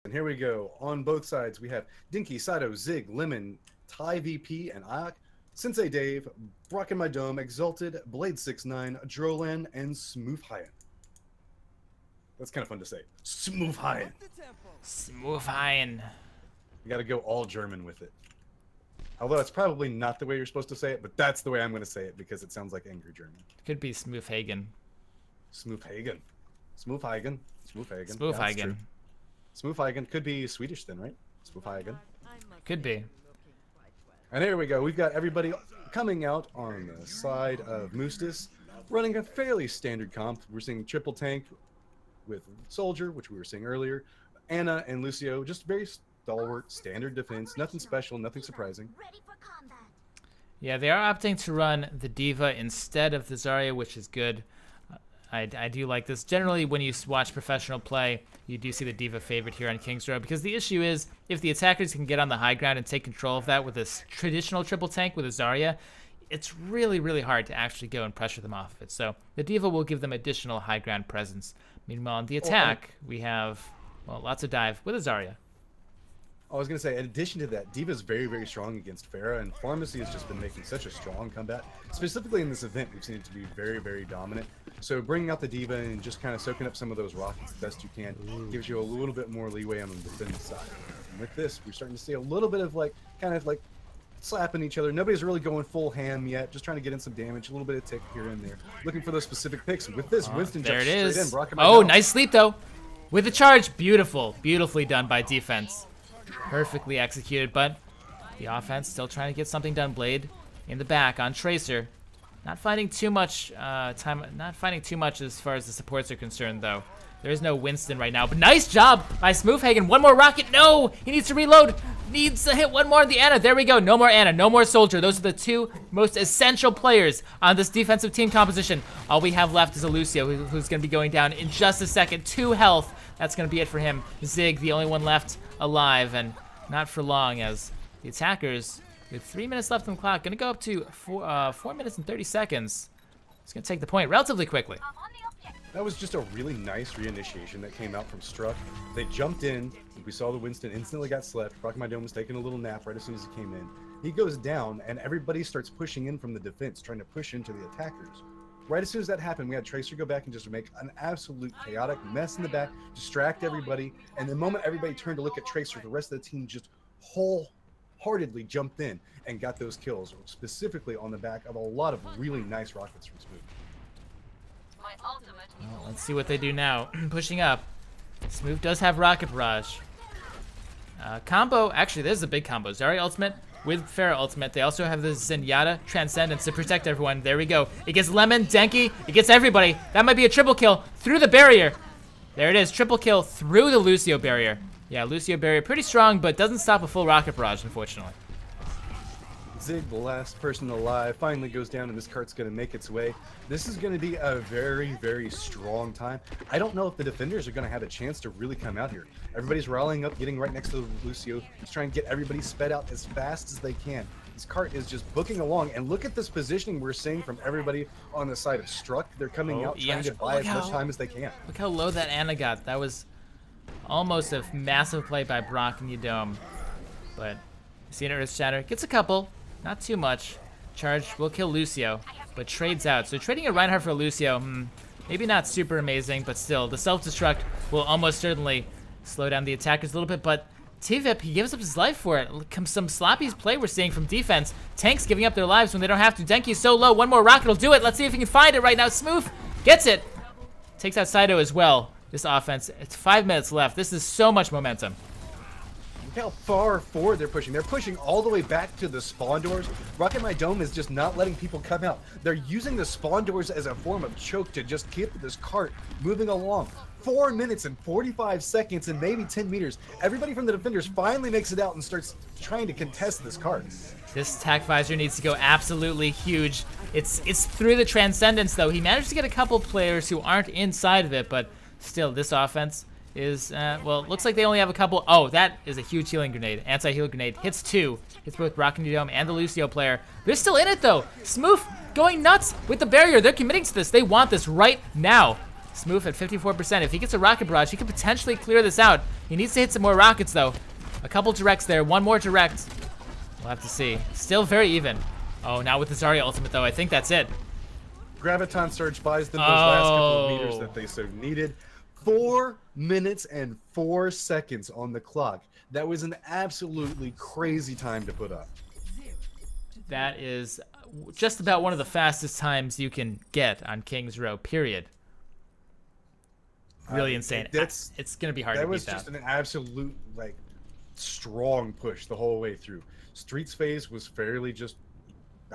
And here we go. On both sides, we have Dinky, Sato, Zig, Lemon, Ty VP, and Ayak, Sensei Dave, Brock in My Dome, Exalted, Blade 6'9", Drolan, and Smooth Hyan. That's kind of fun to say. Smooth Hyan. Smooth Hyan. You got to go all German with it. Although it's probably not the way you're supposed to say it, but that's the way I'm going to say it because it sounds like angry German. Could be Smooth Hagen. Smooth Hagen. Smooth Hagen. Smooth Hagen. Smooth Hagen. Smooth Hagen could be Swedish then, right? Smooth Hagen. Could be. And here we go. We've got everybody coming out on the side of Moostis, running a fairly standard comp. We're seeing triple tank with Soldier, which we were seeing earlier. Anna and Lucio, just very stalwart, standard defense. Nothing special, nothing surprising. Yeah, they are opting to run the D.Va instead of the Zarya, which is good. I do like this. Generally, when you watch professional play, you do see the D.Va favored here on King's Row, because the issue is, if the attackers can get on the high ground and take control of that with this traditional triple tank with a Zarya, it's really, really hard to actually go and pressure them off of it. So the D.Va will give them additional high ground presence. Meanwhile, on the attack, we have, well, lots of dive with a Zarya. I was going to say, in addition to that, D.Va is very, very strong against Pharah, and Pharmacy has just been making such a strong comeback. Specifically in this event, we've seen it to be very, very dominant. So bringing out the D.Va and just kind of soaking up some of those rockets the best you can gives you a little bit more leeway on the defensive side. And with this, we're starting to see a little bit of kind of slapping each other. Nobody's really going full ham yet, just trying to get in some damage, a little bit of tick here and there. Looking for those specific picks. And with this, Winston jumps straight in. Brock Oh, nice sleep though. With the charge, beautiful. Beautifully done by defense. Perfectly executed, but the offense still trying to get something done. Blade in the back on Tracer. Not finding too much not finding too much as far as the supports are concerned, though. There is no Winston right now, but nice job by Smoothhagen. One more rocket. No, he needs to reload. Needs to hit one more of the Anna. There we go. No more Anna, no more Soldier. Those are the two most essential players on this defensive team composition. All we have left is a Lucio, who's going to be going down in just a second. 2 health. That's going to be it for him. Zig, the only one left alive, and not for long, as the attackers, with 3 minutes left on the clock, going to go up to 4 minutes and 30 seconds. It's going to take the point relatively quickly. That was just a really nice reinitiation that came out from Struck. They jumped in. We saw the Winston instantly got slept. Brock in My Dome was taking a little nap right as soon as he came in. He goes down, and everybody starts pushing in from the defense, trying to push into the attackers. Right as soon as that happened, we had Tracer go back and just make an absolute chaotic mess in the back, distract everybody, and the moment everybody turned to look at Tracer, the rest of the team just wholeheartedly jumped in and got those kills, specifically on the back of a lot of really nice rockets from Smooth. Well, let's see what they do now. Pushing up. Smooth does have Rocket Barrage. Combo, actually, this is a big combo. Zarya ultimate with Pharah ultimate. They also have the Zenyatta Transcendence to protect everyone. There we go. It gets Lemon, Denki, it gets everybody. That might be a triple kill through the barrier. There it is, triple kill through the Lucio barrier. Yeah, Lucio barrier pretty strong, but doesn't stop a full Rocket Barrage, unfortunately. Zig, the last person alive, finally goes down, and this cart's going to make its way. This is going to be a very, very strong time. I don't know if the defenders are going to have a chance to really come out here. Everybody's rallying up, getting right next to Lucio. He's trying to get everybody sped out as fast as they can. This cart is just booking along, and look at this positioning we're seeing from everybody on the side of Struck. They're coming out trying to buy as much time as they can. Look how low that Anna got. That was almost a massive play by Brock in the Dome. But see an Earth Shatter. Gets a couple. Not too much. Charge will kill Lucio, but trades out. So trading a Reinhardt for Lucio, maybe not super amazing, but still, the self-destruct will almost certainly slow down the attackers a little bit, but Tvip, he gives up his life for it. Some sloppy play we're seeing from defense. Tanks giving up their lives when they don't have to. Denki's so low. One more rocket will do it. Let's see if he can find it right now. Smooth gets it. Takes out Saito as well. This offense, it's 5 minutes left. This is so much momentum. Look how far forward they're pushing. They're pushing all the way back to the spawn doors. Rock in My Dome is just not letting people come out. They're using the spawn doors as a form of choke to just keep this cart moving along. 4 minutes and 45 seconds and maybe 10 meters. Everybody from the defenders finally makes it out and starts trying to contest this cart. This attack visor needs to go absolutely huge. It's through the Transcendence, though. He managed to get a couple players who aren't inside of it, but still, this offense is, well, looks like they only have a couple. Oh, that is a huge healing grenade. Anti-heal grenade. Hits 2. Hits both Rock in the Dome and the Lucio player. They're still in it, though. Smooth going nuts with the barrier. They're committing to this. They want this right now. Smooth at 54%. If he gets a rocket barrage, he could potentially clear this out. He needs to hit some more rockets, though. A couple directs there. One more direct. We'll have to see. Still very even. Oh, not with the Zarya ultimate, though. I think that's it. Graviton Surge buys them those last couple of meters that they so needed. 4 minutes and 4 seconds on the clock. That was an absolutely crazy time to put up. That is just about one of the fastest times you can get on King's Row, period. Really insane. It's going to be hard to beat that. That was just an absolute, like, strong push the whole way through. Streets phase was fairly just...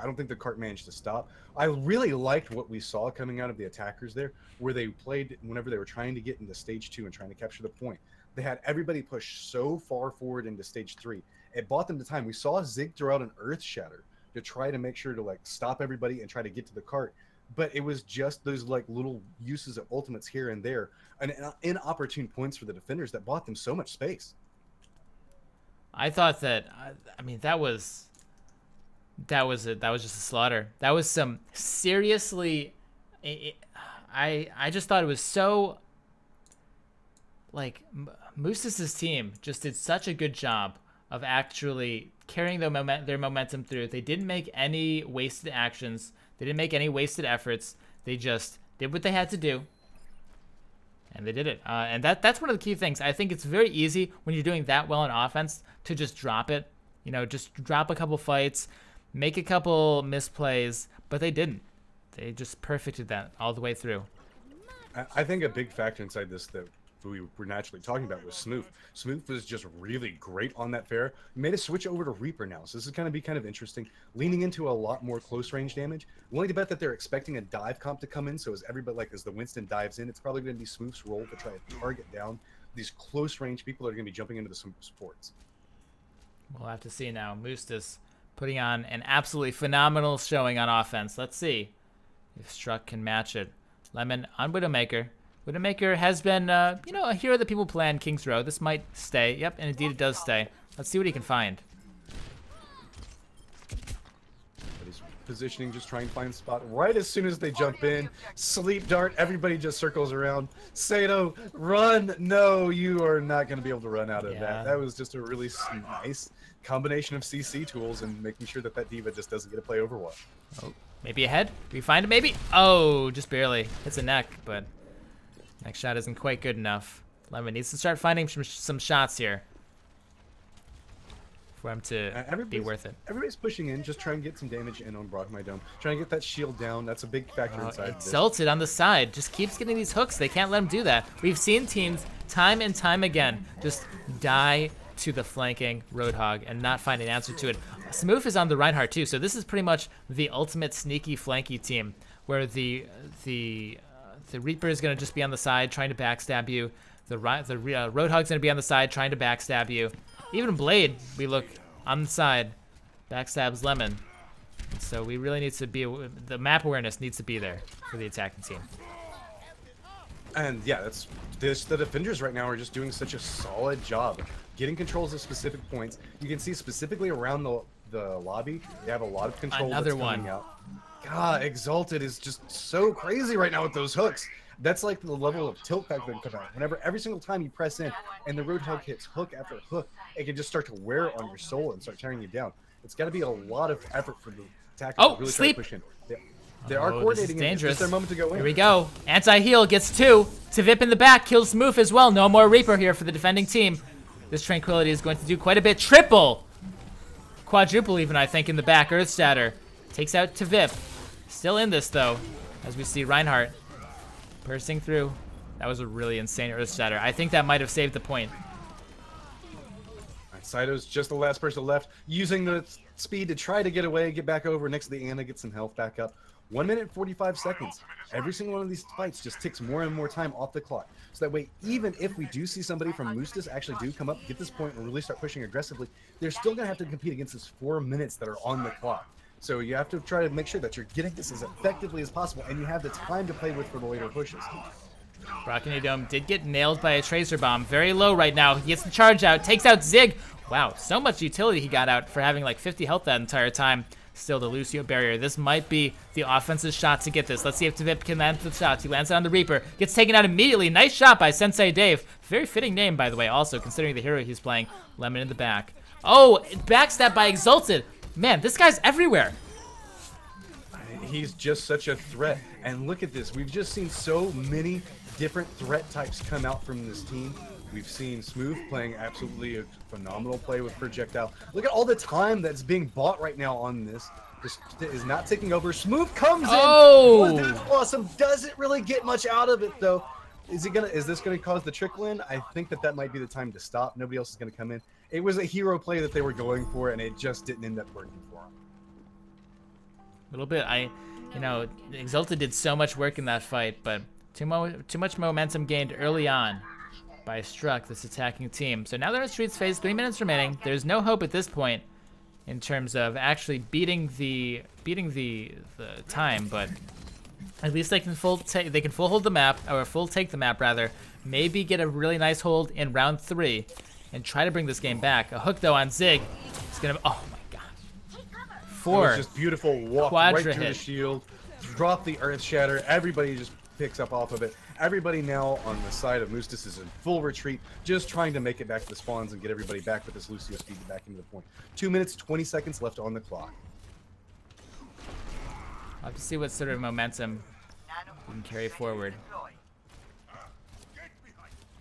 I don't think the cart managed to stop. I really liked what we saw coming out of the attackers there, where they played whenever they were trying to get into stage 2 and trying to capture the point. They had everybody push so far forward into stage 3. It bought them the time. We saw Zig throw out an Earth Shatter to try to make sure to like stop everybody and try to get to the cart. But it was just those like little uses of ultimates here and there, and inopportune points for the defenders that bought them so much space. I thought that, I mean, that was just a slaughter. That was some seriously, I just thought it was so, like, Moostis' team just did such a good job of actually carrying their momentum through. They didn't make any wasted actions. They didn't make any wasted efforts. They just did what they had to do, and they did it. And that's one of the key things. I think it's very easy when you're doing that well in offense to just drop it. You know, just drop a couple fights, make a couple misplays, but they didn't. They just perfected that all the way through. I think a big factor inside this that we were naturally talking about was Smooth. Smooth was just really great on that fair. Made a switch over to Reaper now, so this is going to be kind of interesting. Leaning into a lot more close range damage. Willing to bet that they're expecting a dive comp to come in, so as everybody, like as the Winston dives in, it's probably going to be Smooth's role to try to target down these close range people that are going to be jumping into the supports. We'll have to see now. Moostis putting on an absolutely phenomenal showing on offense. Let's see if Struck can match it. Lemon on Widowmaker. Widowmaker has been, you know, a hero that people play on King's Row. This might stay. Yep, and indeed it does stay. Let's see what he can find. But he's positioning, just trying to find a spot. Right as soon as they jump in, sleep dart, everybody just circles around. Sato, run! No, you are not going to be able to run out of that. That was just a really nice combination of CC tools and making sure that that diva just doesn't get to play Overwatch. Oh, maybe ahead? We find it maybe? Oh, just barely. Hits a neck, but next shot isn't quite good enough. Lemon needs to start finding some shots here for him to be worth it. Everybody's pushing in, just trying to get some damage in on Brock My Dome. Trying to get that shield down. That's a big factor inside. Exalted on the side. Just keeps getting these hooks. They can't let him do that. We've seen teams time and time again just die to the flanking Roadhog and not find an answer to it. Smooth is on the Reinhardt too, so this is pretty much the ultimate sneaky flanky team where the Reaper is going to just be on the side trying to backstab you. The Roadhog's going to be on the side trying to backstab you. Even Blade, we look on the side, backstabs Lemon. So we really need to be, the map awareness needs to be there for the attacking team. And yeah, that's this. The defenders right now are just doing such a solid job getting controls of specific points. You can see specifically around the lobby, they have a lot of control that's coming out. God, Exalted is just so crazy right now with those hooks. That's like the level of tilt factor that comes out. Whenever every single time you press in and the Roadhog hits hook after hook, it can just start to wear on your soul and start tearing you down. It's got to be a lot of effort for the attacker to really try to push in. They are coordinating. Dangerous. It's their moment to go in. Here we go. Anti-heal gets 2. Tvip in the back kills Smooth as well. No more Reaper here for the defending team. This Tranquility is going to do quite a bit. Triple! Quadruple even, I think, in the back. Earthshatter takes out Tvip. Still in this, though, as we see Reinhardt bursting through. That was a really insane Earthshatter. I think that might have saved the point. Saito's just the last person left, using the speed to try to get away, get back over next to the Ana, get some health back up. 1 minute 45 seconds. Every single one of these fights just ticks more and more time off the clock. So that way, even if we do see somebody from Moostis actually do come up, get this point, and really start pushing aggressively, they're still going to have to compete against this 4 minutes that are on the clock. So you have to try to make sure that you're getting this as effectively as possible, and you have the time to play with for the later pushes. Brockany Dome did get nailed by a Tracer Bomb. Very low right now. He gets the charge out, takes out Zig. Wow, so much utility he got out for having like 50 health that entire time. Still the Lucio barrier. This might be the offensive shot to get this. Let's see if TVIP can land the shots. He lands it on the Reaper. Gets taken out immediately. Nice shot by Sensei Dave. Very fitting name, by the way, also, considering the hero he's playing. Lemon in the back. Oh, backstab by Exalted. Man, this guy's everywhere. He's just such a threat. And look at this. We've just seen so many different threat types come out from this team. We've seen Smooth playing absolutely a phenomenal play with Projectile. Look at all the time that's being bought right now on this. This is not taking over. Smooth comes in. Oh, that's awesome. Doesn't really get much out of it though. Is this gonna cause the trickle in? I think that might be the time to stop. Nobody else is gonna come in. It was a hero play that they were going for, and it just didn't end up working for them. A little bit. You know, Exalted did so much work in that fight, but too much momentum gained early on by Struck, this attacking team. So now they're in Streets phase, 3 minutes remaining. There's no hope at this point in terms of actually beating the time, but at least they can full hold the map, or full take the map rather. Maybe get a really nice hold in round 3 and try to bring this game back. A hook though on Zig. It's gonna, oh my god. 4. It was just beautiful. Walk right through the shield, drop the Earth Shatter. Everybody just picks up off of it. Everybody now on the side of Moostis is in full retreat, just trying to make it back to the spawns and get everybody back with this Lucio speed back into the point. 2 minutes, 20 seconds left on the clock. I'll have to see what sort of momentum we can carry forward.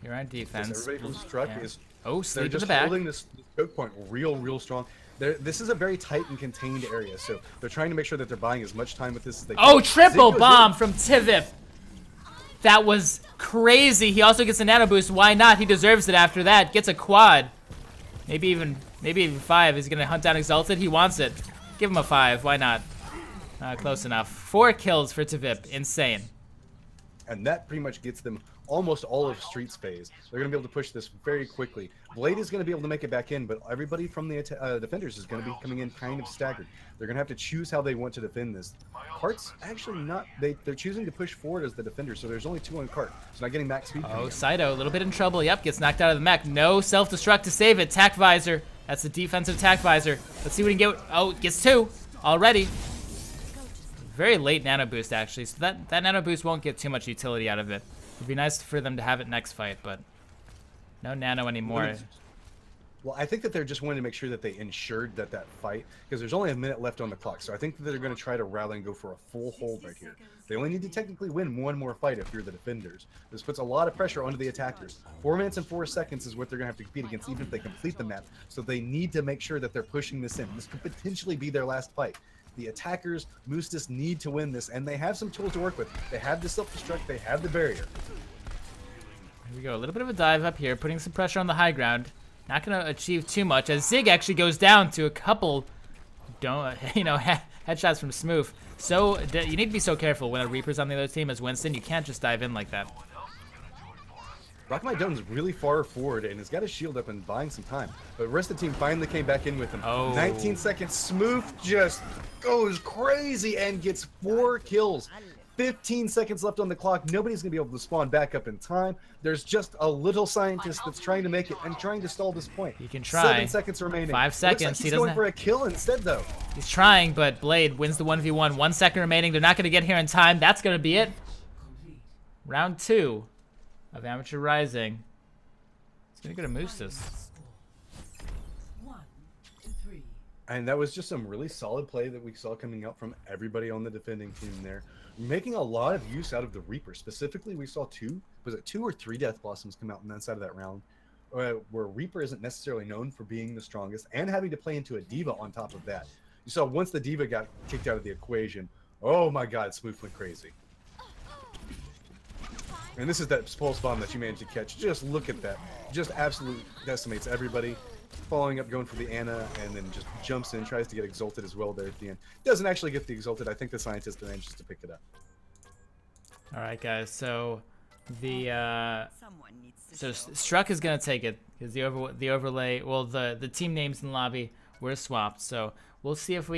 You're on defense. Yes, everybody from Struck is sleep in the back. They're just holding this choke point real strong. This is a very tight and contained area, so they're trying to make sure that they're buying as much time with this as they can. Oh, triple bomb from TVIP. That was crazy. He also gets a nano boost. Why not? He deserves it after that. Gets a quad. Maybe even 5. He's gonna hunt down Exalted. He wants it. Give him a 5. Why not? Close enough. 4 kills for TVIP. Insane. And that pretty much gets them almost all of Streets phase. They're going to be able to push this very quickly. Blade is going to be able to make it back in, but everybody from the defenders is going to be coming in kind of staggered. They're going to have to choose how they want to defend this. Cart's actually not, they're choosing to push forward as the defender, so there's only 2 on Cart. So not getting max speed. Oh, Saito, a little bit in trouble. Yep, gets knocked out of the mech. No self-destruct to save it. Tac Visor. That's the defensive Tac Visor. Let's see what he can get. Oh, gets 2 already. Very late nano boost, actually, so that nano boost won't get too much utility out of it. It'd be nice for them to have it next fight, but no nano anymore. Well, I think that they're just wanting to make sure that they ensured that fight, because there's only a minute left on the clock, so I think that they're going to try to rally and go for a full hold right here. They only need to technically win 1 more fight if you're the defenders. This puts a lot of pressure onto the attackers. 4 minutes and 4 seconds is what they're going to have to compete against, even if they complete the map, so they need to make sure that they're pushing this in. This could potentially be their last fight. The attackers, Moostis, need to win this, and they have some tools to work with. They have the self-destruct, they have the barrier. Here we go, a little bit of a dive up here, putting some pressure on the high ground. Not going to achieve too much, as Zig actually goes down to a couple, headshots from Smooth. So, you need to be so careful when a Reaper's on the other team as Winston. You can't just dive in like that. Rockmite Done's really far forward and has got his shield up and buying some time. But the rest of the team finally came back in with him. Oh. 19 seconds. Smooth just goes crazy and gets 4 kills. 15 seconds left on the clock. Nobody's going to be able to spawn back up in time. There's just a little scientist that's trying to make it and trying to stall this point. He can try. 7 seconds remaining. 5 seconds. He's going for a kill instead, though. He's trying, but Blade wins the 1v1. 1 second remaining. They're not going to get here in time. That's going to be it. Round 2 of Amateur Rising. It's going to go to Moostis. And that was just some really solid play that we saw coming out from everybody on the defending team there. Making a lot of use out of the Reaper. Specifically, we saw 2 or 3 Death Blossoms come out on that side of that round, where Reaper isn't necessarily known for being the strongest, and having to play into a Diva on top of that. You saw once the Diva got kicked out of the equation, oh my god, Smooth went crazy. And this is that pulse bomb that you managed to catch. Just look at that. Just absolutely decimates everybody. Following up, going for the Ana, and then just jumps in, tries to get Exalted as well there at the end. Doesn't actually get the Exalted. I think the Scientist manages to pick it up. All right, guys. So Struck is gonna take it because the overlay. Well, the team names in the lobby were swapped. So we'll see if we.